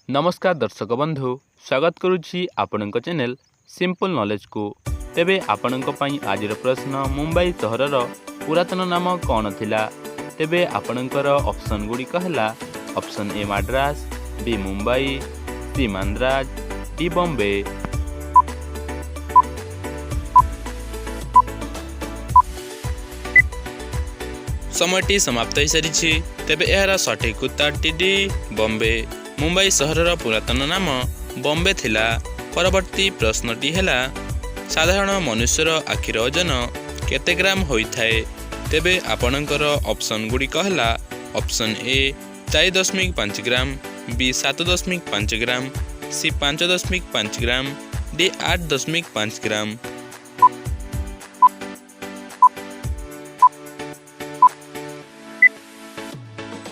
नमस्कार दर्शक बंधु स्वागत करुच्ची आपणक चैनल सिंपल नॉलेज को। तेबे आपणक पई आजिर प्रश्न मुंबई सहरर पुरातन नाम कौन थिला? तेबे आपणकर ऑप्शन गुड़िक है option A Madras, B Mumbai, C Mandraj, D Bombay. समयटी समाप्त हो सारी। तेबे यार सठिक उत्तर डी बॉम्बे। मुंबई सहरर पुरातन नाम बॉम्बे थिला। परवर्ती प्रश्नटी है साधारण मनुष्यर आखिर ओजन केते ग्राम होइथाए? तेबे आपणकर ऑप्शन गुड़िक है option A 4.5 gram, B 7.5 gram, C 5.5 gram, D 8.5 gram.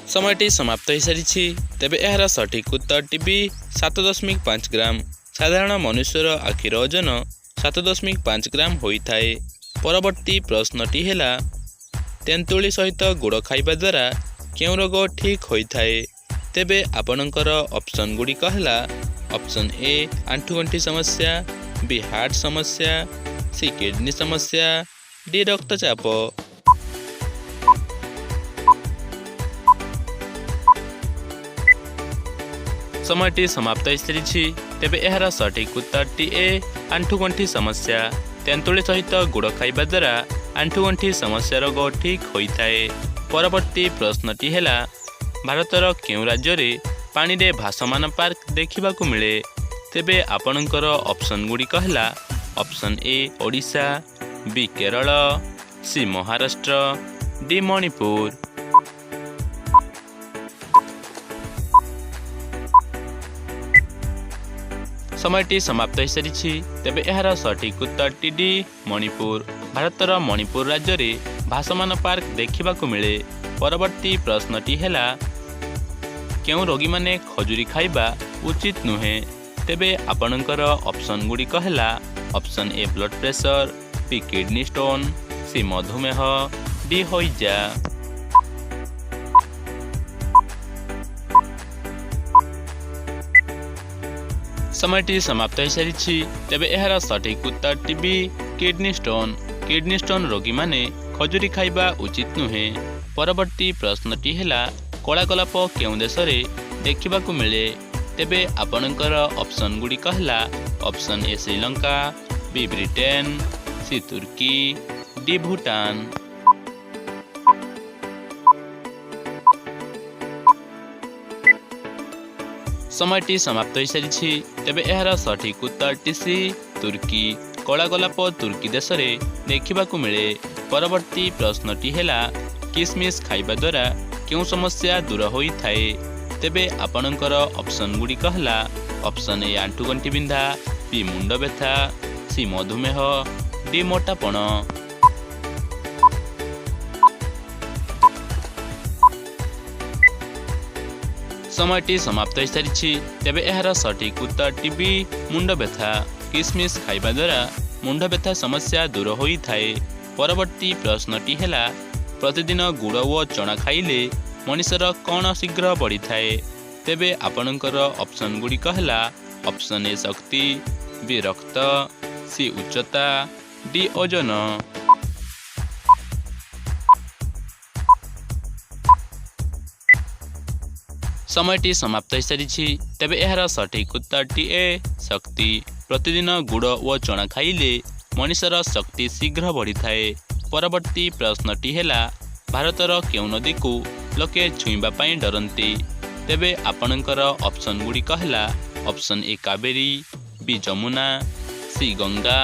समयटी समाप्त हो सारी। तेबे यार सठिक उत्तर बी 7.5 ग्राम। साधारण मनुष्यर आखिर ओजन 7.5 ग्राम होइथाए। परवर्ती प्रश्नटी है तेंतुली सहित गुड़ खाइबा द्वारा केउं रोग ठीक होइथाए? तेबे आपणकर ऑप्शन गुड़िक है ऑप्शन ए आंठुगंठी समस्या, बी हार्ट समस्या, सी किडनी समस्या, डी रक्तचाप। समयटी समाप्त हो सारी। तेबे यार सठिक उत्तर ए आंठुगंठी समस्या। तेंतुली सहित गुड़ खाइबा द्वारा आंठुगंठी समस्या रोग ठीक होइथाए। परवर्ती प्रश्नटी है भारतर केउं राज्य रे पानी रे भासमान पार्क देखिबाकू मिले? तेबे आपणकर ऑप्शन गुड़िक है option A Odisha, B Kerala, C Maharashtra, D Manipur. समयटी समाप्त हो सारी। तेबे यार सठिक उत्तर डी मणिपुर। भारतर मणिपुर राज्य रे भासमान पार्क देखिबाकू मिले। परवर्ती प्रश्नटी है केउं रोगी माने खजुरी खाइबा उचित नुहे? तेबे आपणकर ऑप्शन गुड़िक है option A blood pressure, B kidney stone, C मधुमेह, डी हइजा। समयटी समाप्त हो सारी। तेबे यार सठिक उत्तर B kidney stone. Kidney stone रोगी माने खजुरी खाइबा उचित नुहे। परवर्ती प्रश्नटी है कला कलाप केउं देश रे देखिबाकू मिले? तेबे आपणकर ऑप्शन गुड़िक है option A Sri Lanka, B Britain, C Turkey, D Bhutan. समयटी समाप्त हो सारी। तेबे यार सठिक उत्तर सी तुर्की। कला गोलाप तुर्की देश रे देखिबाकू मिले। परवर्ती प्रश्नटी है किसमिस खाइबा द्वारा क्यों समस्या दूर होइथाए? तेबे आपणकर ऑप्शन गुड़िक है ऑप्शन ए आंठुगंठी बिंधा, बी मुंड व्यथा, सी मधुमेह, डी मोटापण। समयटी समाप्त हो सारी। तेबे यार सठिक उत्तर बी मुंड व्यथा। किसमिस खाइबा द्वारा मुंड व्यथा समस्या दूर होइथाए। परवर्ती प्रश्नटी है प्रतिदिन गुड़ और चना खाइले मनुष्यर कौन शीघ्र बढ़ी थाए? तेबे आपणकर ऑप्शन गुड़िक है ऑप्शन ए शक्ति, बी रक्त, सी उच्चता, डी ओजन। समयटी समाप्त हो सारी। तेबे यार सठिक उत्तर ए शक्ति। प्रतिदिन गुड़ और चना खाइले मनुष्यर शक्ति शीघ्र बढ़ी थाए। परवर्ती प्रश्नटी है भारतर केउं नदी को लोके छुईबा पाई डरंती? तेबे आपणकर ऑप्शन गुड़िक है option A Kaveri, B Jamuna, C Ganga,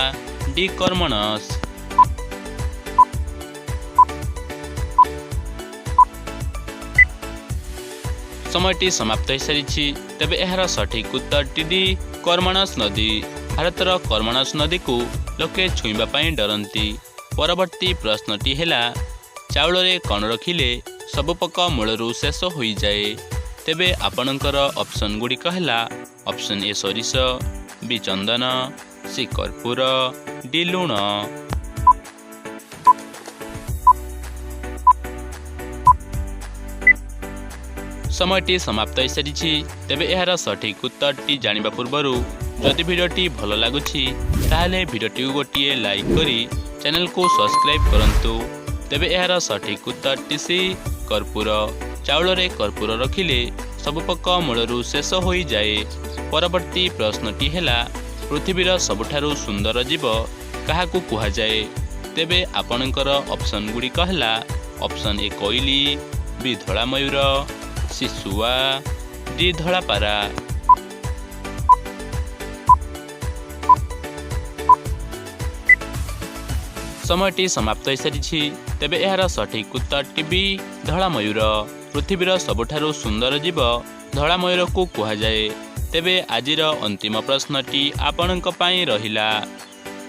D Karmanasa. समयटी समाप्त हो सारी। तेबे यार सठिक उत्तर डी कर्मणस नदी। भारतर कर्मणस नदी को लोके छुईबा पाई डरंती। परवर्ती प्रश्नटी है चाउल रे कण रखिले सब पक मूलरू शेष हो जाए? तेबे आपणकर ऑप्शन गुड़िक है ऑप्शन ए सरिष, बी चंदन, सी कर्पूर, डी लुण। समयटी समाप्त हो सारी तेबे यार सठिक उत्तरटी जानिबा पूर्वरु जदि भिडियोटी भल लगुछि ताहले भिडियोटी को गोटे लाइक करी चैनल को सब्सक्राइब करंतु। तेबे यार सठिक उत्तरटी सी कर्पूर। चाउल रे कर्पूर रखिले सब पक मूलरू शेष हो जाए। परवर्ती प्रश्नटी हैला पृथ्वीर सबुठारु सुंदर जीव काहाकू कुहा जाए। तेबे आपणकर ऑप्शन गुडी कहला ऑप्शन ए कोइली, बी धला मयूर, सी सुआ, डी धला पारा। समयटी समाप्त हो सारी तेबे यार सठिक उत्तरटी बी धला मयूर। पृथ्वीर सबुठारु सुंदर जीव धला मयूर को कुहा जाए। तेबे आजिर अंतिम प्रश्नटी आपणक पई रहिला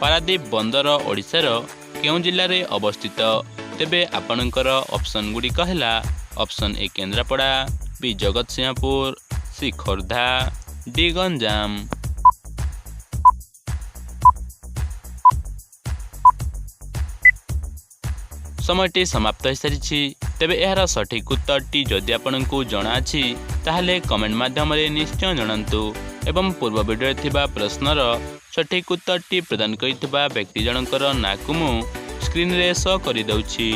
पारादीप बंदर ओडिशार केउ जिल्ला रे अवस्थित। तेबे आपणकर ऑप्शन गुडी कहला option A Kendrapara, B Jagatsinghpur, C Khordha, D Ganjam. समयटी समाप्त हो सारी तेबे यार सठिक उत्तरटी जदि आपनकू जଣା अछि ताहले कमेंट माध्यम रे निश्चय जणांतु एवं पूर्व वीडियो थिबा प्रश्नर सठिक उत्तरटी प्रदान करितबा व्यक्ति जनकर नाकु मु स्क्रीन रे शो करि दउछि।